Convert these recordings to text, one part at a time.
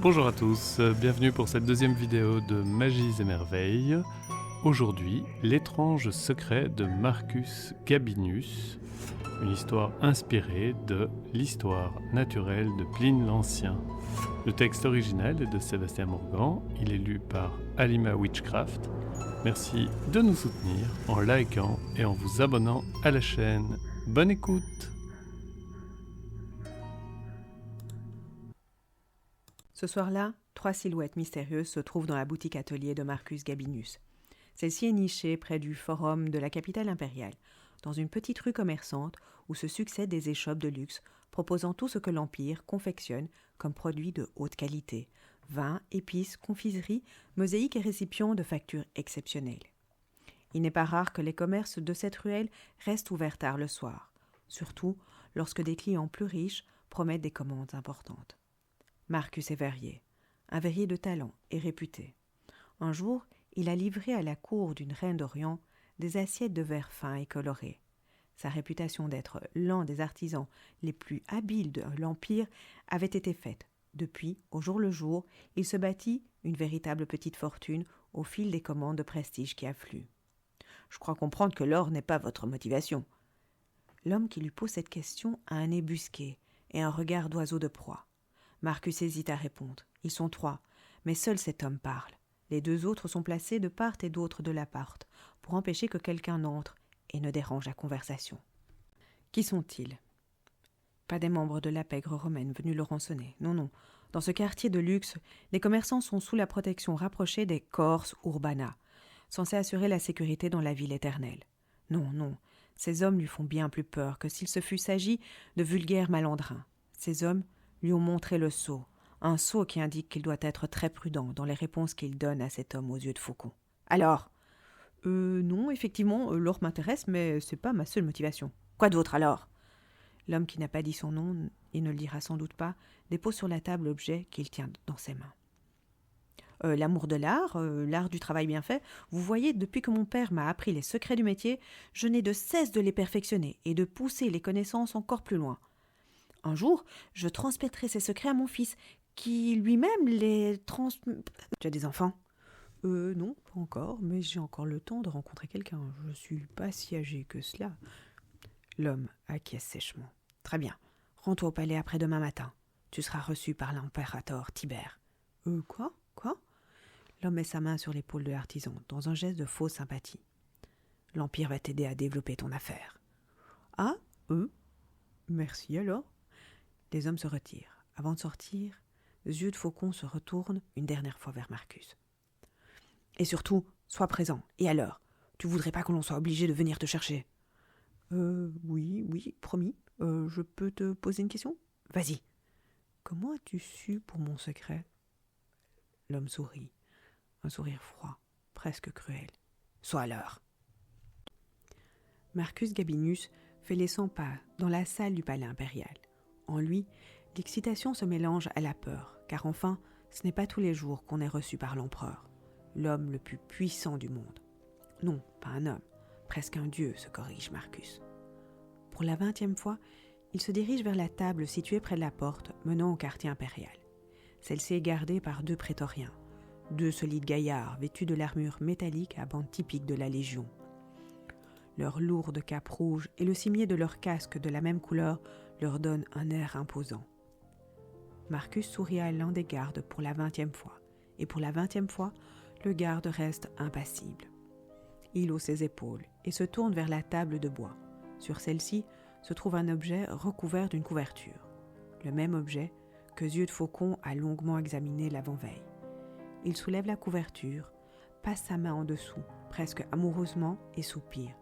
Bonjour à tous, bienvenue pour cette deuxième vidéo de Magies et Merveilles. Aujourd'hui, l'étrange secret de Marcus Gabinius, une histoire inspirée de l'histoire naturelle de Pline l'Ancien. Le texte original est de Sébastien Morgan, il est lu par Alima Witchcraft. Merci de nous soutenir en likant et en vous abonnant à la chaîne. Bonne écoute! Ce soir-là, 3 silhouettes mystérieuses se trouvent dans la boutique atelier de Marcus Gabinius. Celle-ci est nichée près du forum de la capitale impériale, dans une petite rue commerçante où se succèdent des échoppes de luxe proposant tout ce que l'Empire confectionne comme produits de haute qualité: vins, épices, confiseries, mosaïques et récipients de factures exceptionnelles. Il n'est pas rare que les commerces de cette ruelle restent ouverts tard le soir, surtout lorsque des clients plus riches promettent des commandes importantes. Marcus est verrier, un verrier de talent et réputé. Un jour, il a livré à la cour d'une reine d'Orient des assiettes de verre fin et coloré. Sa réputation d'être l'un des artisans les plus habiles de l'Empire avait été faite. Depuis, au jour le jour, il se bâtit une véritable petite fortune au fil des commandes de prestige qui affluent. « Je crois comprendre que l'or n'est pas votre motivation. » L'homme qui lui pose cette question a un nez busqué et un regard d'oiseau de proie. Marcus hésite à répondre. Ils sont 3, mais seul cet homme parle. Les 2 autres sont placés de part et d'autre de l'appart, pour empêcher que quelqu'un n'entre et ne dérange la conversation. Qui sont-ils ? Pas des membres de la pègre romaine venus le rançonner. Non, non. Dans ce quartier de luxe, les commerçants sont sous la protection rapprochée des Cors Urbana, censés assurer la sécurité dans la ville éternelle. Non, non. Ces hommes lui font bien plus peur que s'il se fût agi de vulgaires malandrins. Ces hommes lui ont montré le sceau, un sceau qui indique qu'il doit être très prudent dans les réponses qu'il donne à cet homme aux yeux de faucon. Alors ? Non, effectivement, l'or m'intéresse, mais c'est pas ma seule motivation. Quoi d'autre alors ? L'homme qui n'a pas dit son nom, et ne le dira sans doute pas, dépose sur la table l'objet qu'il tient dans ses mains. L'amour de l'art, l'art du travail bien fait, vous voyez, depuis que mon père m'a appris les secrets du métier, je n'ai de cesse de les perfectionner et de pousser les connaissances encore plus loin. Un jour, je transmettrai ces secrets à mon fils, qui lui-même les Tu as des enfants ? Non, pas encore, mais j'ai encore le temps de rencontrer quelqu'un. Je suis pas si âgé que cela. L'homme acquiesce sèchement. Très bien. Rends-toi au palais après-demain matin. Tu seras reçu par l'impérator Tibère. Quoi ? L'homme met sa main sur l'épaule de l'artisan, dans un geste de fausse sympathie. L'Empire va t'aider à développer ton affaire. Ah, merci alors. Les hommes se retirent. Avant de sortir, les yeux de faucon se retournent une dernière fois vers Marcus. Et surtout, sois présent. Et alors ? Tu voudrais pas que l'on soit obligé de venir te chercher ? Oui, promis. Je peux te poser une question ? Vas-y. Comment as-tu su pour mon secret ? L'homme sourit. Un sourire froid, presque cruel. Sois à l'heure. Marcus Gabinius fait les 100 pas dans la salle du palais impérial. En lui, l'excitation se mélange à la peur, car enfin, ce n'est pas tous les jours qu'on est reçu par l'empereur, l'homme le plus puissant du monde. Non, pas un homme, presque un dieu, se corrige Marcus. Pour la 20e fois, il se dirige vers la table située près de la porte menant au quartier impérial. Celle-ci est gardée par 2 prétoriens, 2 solides gaillards vêtus de l'armure métallique à bandes typiques de la Légion. Leur lourde cape rouge et le cimier de leur casque de la même couleur leur donnent un air imposant. Marcus sourit à l'un des gardes pour la 20e fois, et pour la 20e fois, le garde reste impassible. Il hausse ses épaules et se tourne vers la table de bois. Sur celle-ci se trouve un objet recouvert d'une couverture, le même objet que Yeux de Faucon a longuement examiné l'avant-veille. Il soulève la couverture, passe sa main en dessous, presque amoureusement, et soupire.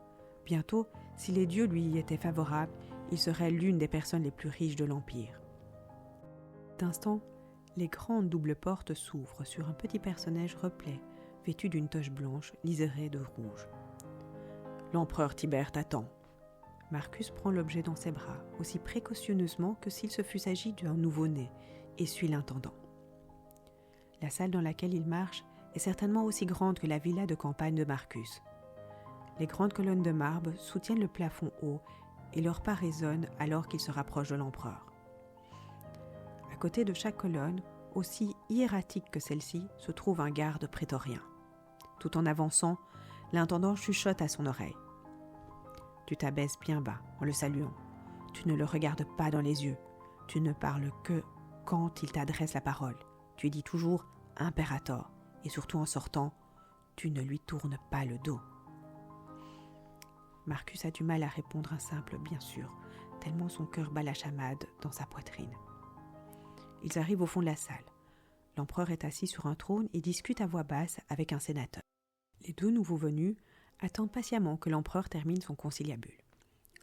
Bientôt, si les dieux lui étaient favorables, il serait l'une des personnes les plus riches de l'Empire. D'instant, les grandes doubles portes s'ouvrent sur un petit personnage replet, vêtu d'une toche blanche liserée de rouge. L'empereur Tibère t'attend. Marcus prend l'objet dans ses bras, aussi précautionneusement que s'il se fût agi d'un nouveau-né, et suit l'intendant. La salle dans laquelle il marche est certainement aussi grande que la villa de campagne de Marcus. Les grandes colonnes de marbre soutiennent le plafond haut et leur pas résonne alors qu'il se rapproche de l'empereur. À côté de chaque colonne, Aussi hiératique que celle-ci se trouve un garde prétorien. Tout en avançant, l'intendant chuchote à son oreille. Tu t'abaisses bien bas en le saluant. Tu ne le regardes pas dans les yeux. Tu ne parles que quand il t'adresse la parole. Tu dis toujours « Imperator » et surtout en sortant, tu ne lui tournes pas le dos. Marcus a du mal à répondre un simple « bien sûr », tellement son cœur bat la chamade dans sa poitrine. Ils arrivent au fond de la salle. L'empereur est assis sur un trône et discute à voix basse avec un sénateur. Les deux nouveaux venus attendent patiemment que l'empereur termine son conciliabule.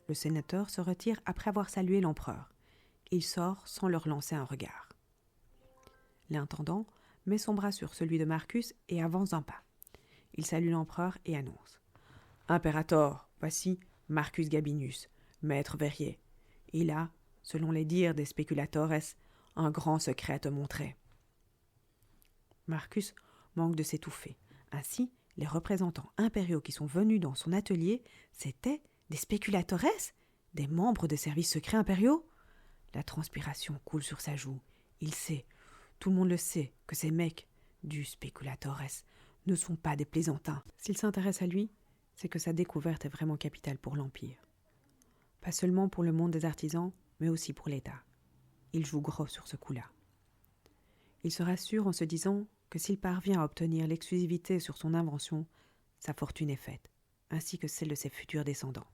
Le sénateur se retire après avoir salué l'empereur. Il sort sans leur lancer un regard. L'intendant met son bras sur celui de Marcus et avance d'un pas. Il salue l'empereur et annonce « Imperator, voici Marcus Gabinius, maître verrier. Il a, selon les dires des spéculatores, un grand secret à te montrer. » Marcus manque de s'étouffer. Ainsi, les représentants impériaux qui sont venus dans son atelier, c'étaient des spéculatores, des membres des services secrets impériaux. La transpiration coule sur sa joue. Il sait, tout le monde le sait, que ces mecs du spéculatores ne sont pas des plaisantins. S'il s'intéresse à lui, c'est que sa découverte est vraiment capitale pour l'Empire. Pas seulement pour le monde des artisans, mais aussi pour l'État. Il joue gros sur ce coup-là. Il se rassure en se disant que s'il parvient à obtenir l'exclusivité sur son invention, sa fortune est faite, ainsi que celle de ses futurs descendants.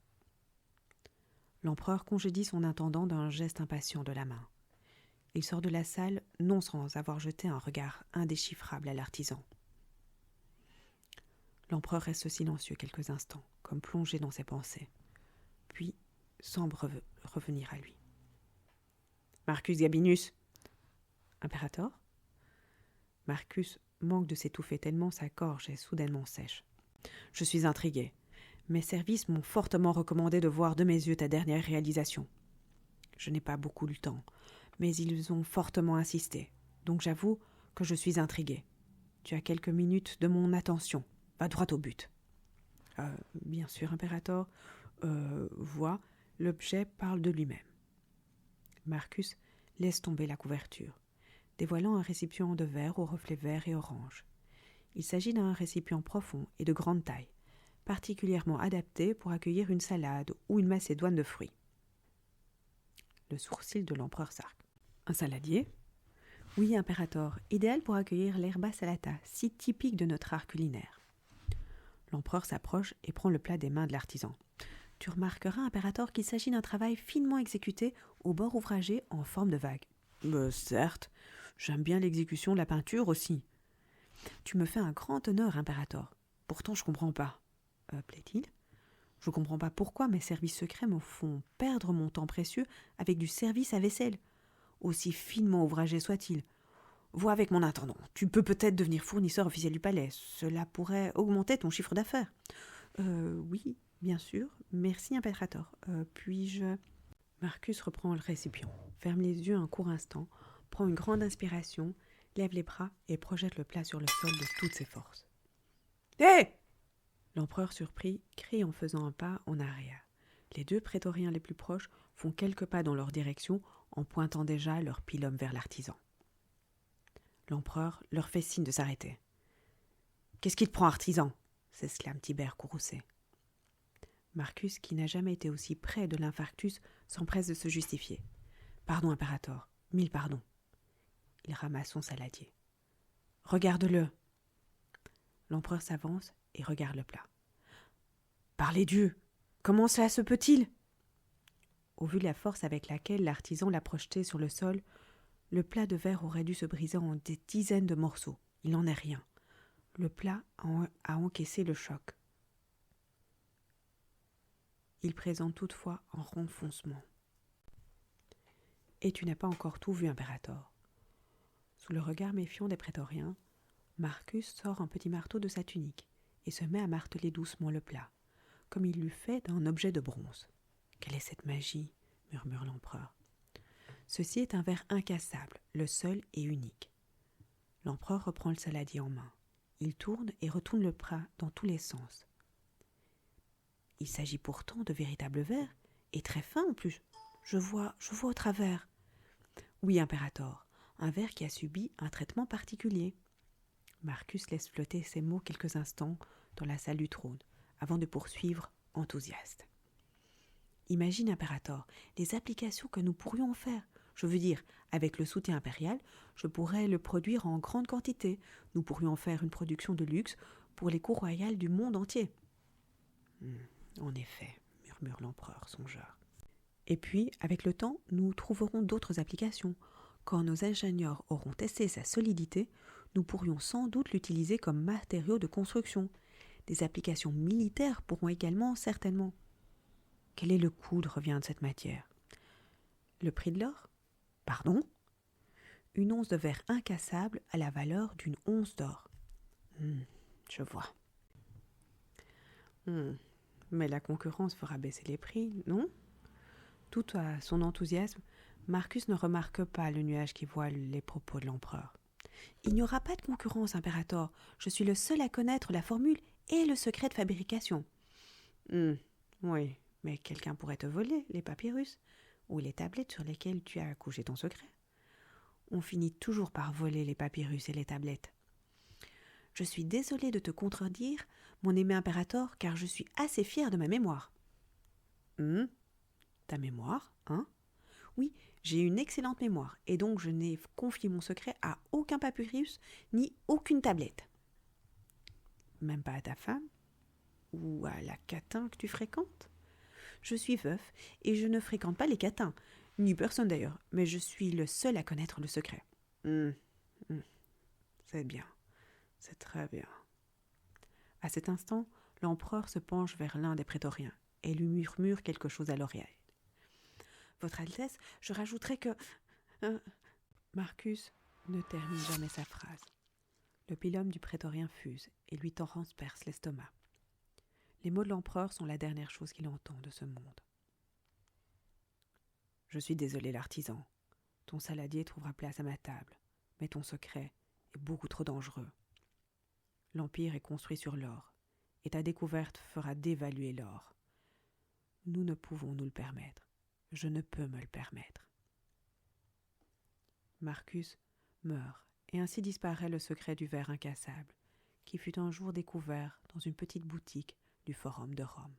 L'empereur congédie son intendant d'un geste impatient de la main. Il sort de la salle, non sans avoir jeté un regard indéchiffrable à l'artisan. L'empereur reste silencieux quelques instants, comme plongé dans ses pensées, puis semble revenir à lui. « Marcus Gabinius !»« Imperator ?» Marcus manque de s'étouffer tellement sa gorge est soudainement sèche. « Je suis intrigué. Mes services m'ont fortement recommandé de voir de mes yeux ta dernière réalisation. Je n'ai pas beaucoup le temps, mais ils ont fortement insisté, donc j'avoue que je suis intrigué. Tu as quelques minutes de mon attention. Va droit au but. » Bien sûr, Imperator. Vois, l'objet parle de lui-même. Marcus laisse tomber la couverture, dévoilant un récipient de verre aux reflets verts et orange. Il s'agit d'un récipient profond et de grande taille, particulièrement adapté pour accueillir une salade ou une macédoine de fruits. Le sourcil de l'empereur s'arque. « Un saladier ?»« Oui, Imperator, idéal pour accueillir l'herba salata, si typique de notre art culinaire. » L'empereur s'approche et prend le plat des mains de l'artisan. « Tu remarqueras, Imperator, qu'il s'agit d'un travail finement exécuté au bord ouvragé en forme de vague. »« Certes, j'aime bien l'exécution de la peinture aussi. »« Tu me fais un grand honneur, Imperator. Pourtant, je comprends pas. » plaît-il. « Je comprends pas pourquoi mes services secrets me font perdre mon temps précieux avec du service à vaisselle, aussi finement ouvragé soit-il. Vois avec mon intendant. Tu peux peut-être devenir fournisseur officiel du palais. Cela pourrait augmenter ton chiffre d'affaires. »« Oui, bien sûr. Merci, Imperator. Puis-je... » Marcus reprend le récipient, ferme les yeux un court instant, prend une grande inspiration, lève les bras et projette le plat sur le sol de toutes ses forces. « Hé !» L'empereur surpris crie en faisant un pas en arrière. Les deux prétoriens les plus proches font quelques pas dans leur direction en pointant déjà leur pilum vers l'artisan. L'empereur leur fait signe de s'arrêter. « Qu'est-ce qui te prend, artisan ?» s'exclame Tibère courroucé. Marcus, qui n'a jamais été aussi près de l'infarctus, s'empresse de se justifier. « Pardon, Imperator, 1000 pardons. » Il ramasse son saladier. « Regarde-le !» L'empereur s'avance et regarde le plat. « Par les dieux, comment cela se peut-il ?» Au vu de la force avec laquelle l'artisan l'a projeté sur le sol, le plat de verre aurait dû se briser en des dizaines de morceaux. Il n'en est rien. Le plat a encaissé le choc. Il présente toutefois un renfoncement. « Et tu n'as pas encore tout vu, Imperator. » Sous le regard méfiant des prétoriens, Marcus sort un petit marteau de sa tunique et se met à marteler doucement le plat, comme il l'eût fait d'un objet de bronze. « Quelle est cette magie ?» murmure l'empereur. Ceci est un verre incassable, le seul et unique. L'empereur reprend le saladier en main. Il tourne et retourne le plat dans tous les sens. Il s'agit pourtant de véritables verres, et très fins en plus. Je vois au travers. Oui, Imperator, un verre qui a subi un traitement particulier. Marcus laisse flotter ces mots quelques instants dans la salle du trône, avant de poursuivre enthousiaste. Imagine, Impérator, les applications que nous pourrions en faire. Je veux dire, avec le soutien impérial, je pourrais le produire en grande quantité. Nous pourrions en faire une production de luxe pour les cours royales du monde entier. En effet, murmure l'empereur songeur. Et puis, avec le temps, nous trouverons d'autres applications. Quand nos ingénieurs auront testé sa solidité, nous pourrions sans doute l'utiliser comme matériau de construction. Des applications militaires pourront également, certainement. Quel est le coût de revient de cette matière? Le prix de l'or? Pardon? Une once de verre incassable a la valeur d'une once d'or. Je vois. Mais la concurrence fera baisser les prix, non? Tout à son enthousiasme, Marcus ne remarque pas le nuage qui voile les propos de l'empereur. Il n'y aura pas de concurrence, Impérator. Je suis le seul à connaître la formule et le secret de fabrication. Oui, mais quelqu'un pourrait te voler les papyrus ou les tablettes sur lesquelles tu as couché ton secret. On finit toujours par voler les papyrus et les tablettes. Je suis désolée de te contredire, mon aimé Impérator, car je suis assez fière de ma mémoire. Ta mémoire, hein? Oui, j'ai une excellente mémoire, et donc je n'ai confié mon secret à aucun papyrus ni aucune tablette. Même pas à ta femme? Ou à la catin que tu fréquentes? Je suis veuf, et je ne fréquente pas les catins, ni personne d'ailleurs, mais je suis le seul à connaître le secret. C'est bien, c'est très bien. À cet instant, l'empereur se penche vers l'un des prétoriens et lui murmure quelque chose à l'oreille. Votre Altesse, je rajouterai que... Marcus ne termine jamais sa phrase. Le pilum du prétorien fuse et lui transperce l'estomac. Les mots de l'empereur sont la dernière chose qu'il entend de ce monde. Je suis désolé, l'artisan. Ton saladier trouvera place à ma table, mais ton secret est beaucoup trop dangereux. L'Empire est construit sur l'or, et ta découverte fera dévaluer l'or. Nous ne pouvons nous le permettre. Je ne peux me le permettre. Marcus meurt, et ainsi disparaît le secret du verre incassable, qui fut un jour découvert dans une petite boutique du Forum de Rome.